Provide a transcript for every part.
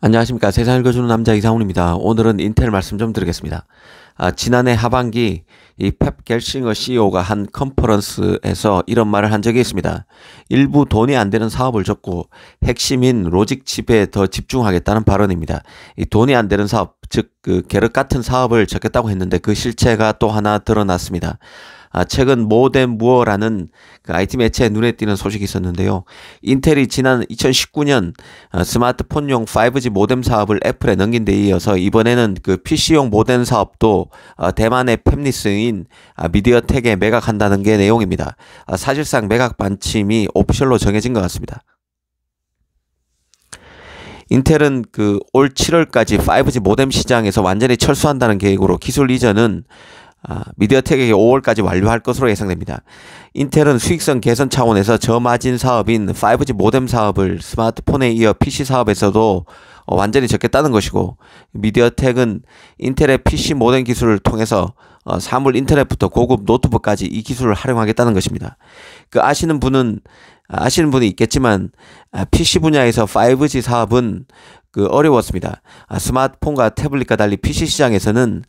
안녕하십니까. 세상 읽어주는 남자 이상훈입니다. 오늘은 인텔 말씀 좀 드리겠습니다. 지난해 하반기 이 펩 겔싱어 CEO가 한 컨퍼런스에서 이런 말을 한 적이 있습니다. 일부 돈이 안 되는 사업을 접고 핵심인 로직 칩에 더 집중하겠다는 발언입니다. 이 돈이 안 되는 사업, 즉 그 계륵 같은 사업을 접겠다고 했는데 그 실체가 또 하나 드러났습니다. 최근 모덴무어라는 그 IT 매체에 눈에 띄는 소식이 있었는데요. 인텔이 지난 2019년 스마트폰용 5G 모뎀 사업을 애플에 넘긴 데 이어서 이번에는 그 PC용 모뎀 사업도 대만의 팹리스인 미디어텍에 매각한다는 게 내용입니다. 사실상 매각 반침이 오피셜로 정해진 것 같습니다. 인텔은 그 올 7월까지 5G 모뎀 시장에서 완전히 철수한다는 계획으로 기술 이전은 미디어텍에게 5월까지 완료할 것으로 예상됩니다. 인텔은 수익성 개선 차원에서 저마진 사업인 5G 모뎀 사업을 스마트폰에 이어 PC 사업에서도 완전히 접겠다는 것이고, 미디어텍은 인텔의 PC 모뎀 기술을 통해서 사물 인터넷부터 고급 노트북까지 이 기술을 활용하겠다는 것입니다. 아시는 분이 있겠지만 PC 분야에서 5G 사업은 어려웠습니다. 스마트폰과 태블릿과 달리 PC 시장에서는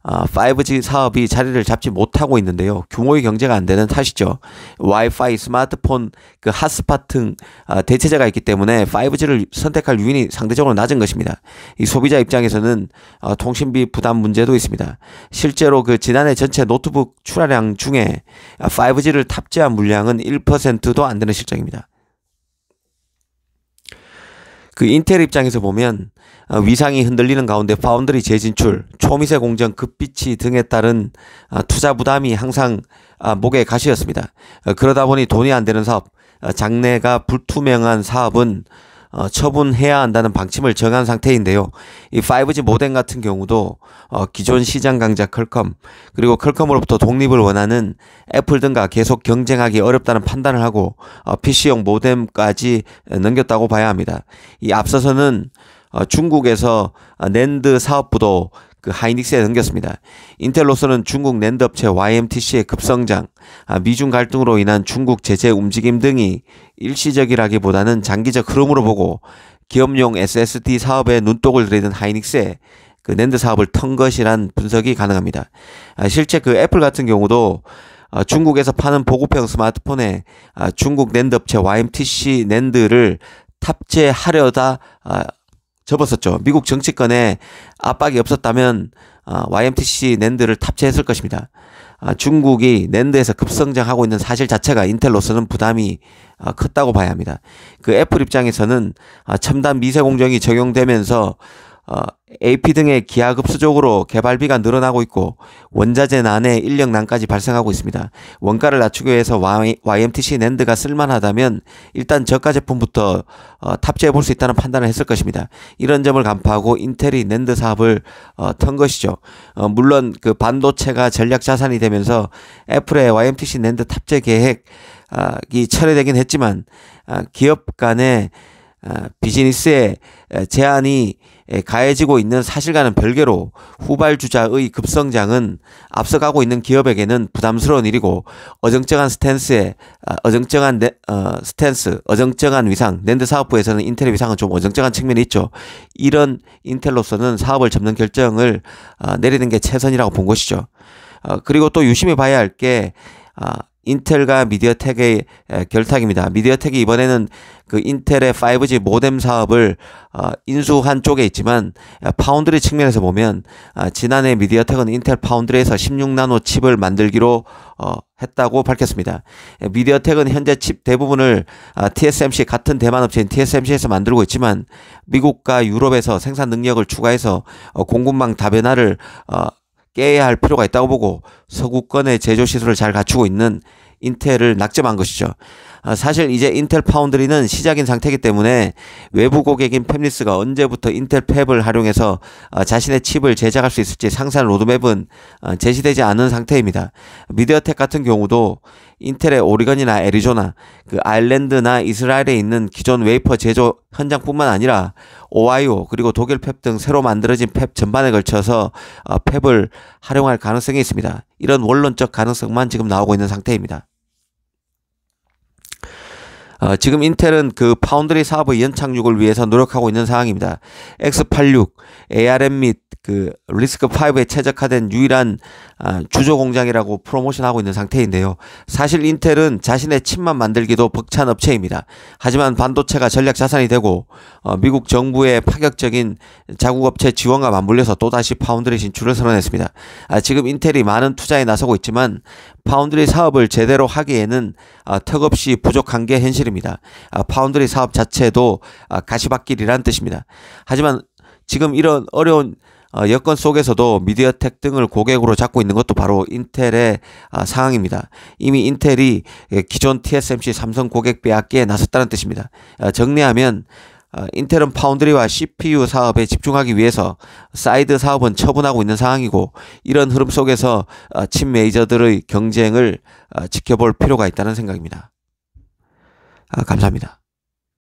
5G 사업이 자리를 잡지 못하고 있는데요. 규모의 경제가 안 되는 탓이죠. 와이파이, 스마트폰, 핫스팟 등 대체제가 있기 때문에 5G를 선택할 유인이 상대적으로 낮은 것입니다. 이 소비자 입장에서는 통신비 부담 문제도 있습니다. 실제로 지난해 전체 노트북 출하량 중에 5G를 탑재한 물량은 1%도 안 되는 실정입니다. 인텔 입장에서 보면 위상이 흔들리는 가운데 파운드리 재진출, 초미세 공정 급비치 등에 따른 투자 부담이 항상 목의 가시였습니다. 그러다 보니 돈이 안 되는 사업, 장래가 불투명한 사업은 처분해야 한다는 방침을 정한 상태인데요. 이 5G 모뎀 같은 경우도 기존 시장 강자 퀄컴, 그리고 퀄컴으로부터 독립을 원하는 애플 등과 계속 경쟁하기 어렵다는 판단을 하고 PC용 모뎀까지 넘겼다고 봐야 합니다. 이 앞서서는 중국에서 낸드 사업부도 하이닉스에 넘겼습니다. 인텔로서는 중국 낸드 업체 YMTC의 급성장, 미중 갈등으로 인한 중국 제재 움직임 등이 일시적이라기보다는 장기적 흐름으로 보고 기업용 SSD 사업에 눈독을 들이던 하이닉스의 낸드 사업을 턴 것이란 분석이 가능합니다. 실제 애플 같은 경우도 중국에서 파는 보급형 스마트폰에 중국 낸드 업체 YMTC 낸드를 탑재하려다 접었었죠. 미국 정치권에 압박이 없었다면 YMTC 낸드를 탑재했을 것입니다. 중국이 낸드에서 급성장하고 있는 사실 자체가 인텔로서는 부담이 컸다고 봐야 합니다. 애플 입장에서는 첨단 미세 공정이 적용되면서 AP 등의 기하급수적으로 개발비가 늘어나고 있고 원자재 난에 인력난까지 발생하고 있습니다. 원가를 낮추기 위해서 YMTC 낸드가 쓸만하다면 일단 저가 제품부터 탑재해 볼 수 있다는 판단을 했을 것입니다. 이런 점을 간파하고 인텔이 낸드 사업을 턴 것이죠. 물론 반도체가 전략 자산이 되면서 애플의 YMTC 낸드 탑재 계획이 철회되긴 했지만 기업 간의 비즈니스의 제한이 가해지고 있는 사실과는 별개로 후발주자의 급성장은 앞서가고 있는 기업에게는 부담스러운 일이고 어정쩡한 위상, 낸드 사업부에서는 인텔의 위상은 좀 어정쩡한 측면이 있죠. 이런 인텔로서는 사업을 접는 결정을 내리는 게 최선이라고 본 것이죠. 그리고 또 유심히 봐야 할 게 인텔과 미디어텍의 결탁입니다. 미디어텍이 이번에는 인텔의 5G 모뎀 사업을 인수한 쪽에 있지만 파운드리 측면에서 보면 지난해 미디어텍은 인텔 파운드리에서 16나노 칩을 만들기로 했다고 밝혔습니다. 미디어텍은 현재 칩 대부분을 TSMC, 같은 대만 업체인 TSMC에서 만들고 있지만 미국과 유럽에서 생산 능력을 추가해서 공급망 다변화를 깨야 할 필요가 있다고 보고 서구권의 제조 시설을 잘 갖추고 있는 인텔을 낙점한 것이죠. 사실 이제 인텔 파운드리는 시작인 상태이기 때문에 외부 고객인 팹리스가 언제부터 인텔 팹을 활용해서 자신의 칩을 제작할 수 있을지 상세한 로드맵은 제시되지 않은 상태입니다. 미디어텍 같은 경우도 인텔의 오리건이나 애리조나, 아일랜드나 이스라엘에 있는 기존 웨이퍼 제조 현장뿐만 아니라 오하이오 그리고 독일 팹 등 새로 만들어진 팹 전반에 걸쳐서 팹을 활용할 가능성이 있습니다. 이런 원론적 가능성만 지금 나오고 있는 상태입니다. 지금 인텔은 그 파운드리 사업의 연착륙을 위해서 노력하고 있는 상황입니다. X86, ARM 및 그 리스크5에 최적화된 유일한 주조 공장이라고 프로모션하고 있는 상태인데요. 사실 인텔은 자신의 칩만 만들기도 벅찬 업체입니다. 하지만 반도체가 전략 자산이 되고 미국 정부의 파격적인 자국업체 지원과 맞물려서 또다시 파운드리 진출을 선언했습니다. 지금 인텔이 많은 투자에 나서고 있지만 파운드리 사업을 제대로 하기에는 턱없이 부족한 게 현실입니다. 파운드리 사업 자체도 가시밭길이라는 뜻입니다. 하지만 지금 이런 어려운 여건 속에서도 미디어텍 등을 고객으로 잡고 있는 것도 바로 인텔의 상황입니다. 이미 인텔이 기존 TSMC 삼성 고객 빼앗기에 나섰다는 뜻입니다. 정리하면 인텔은 파운드리와 CPU 사업에 집중하기 위해서 사이드 사업은 처분하고 있는 상황이고, 이런 흐름 속에서 칩 메이저들의 경쟁을 지켜볼 필요가 있다는 생각입니다. 감사합니다.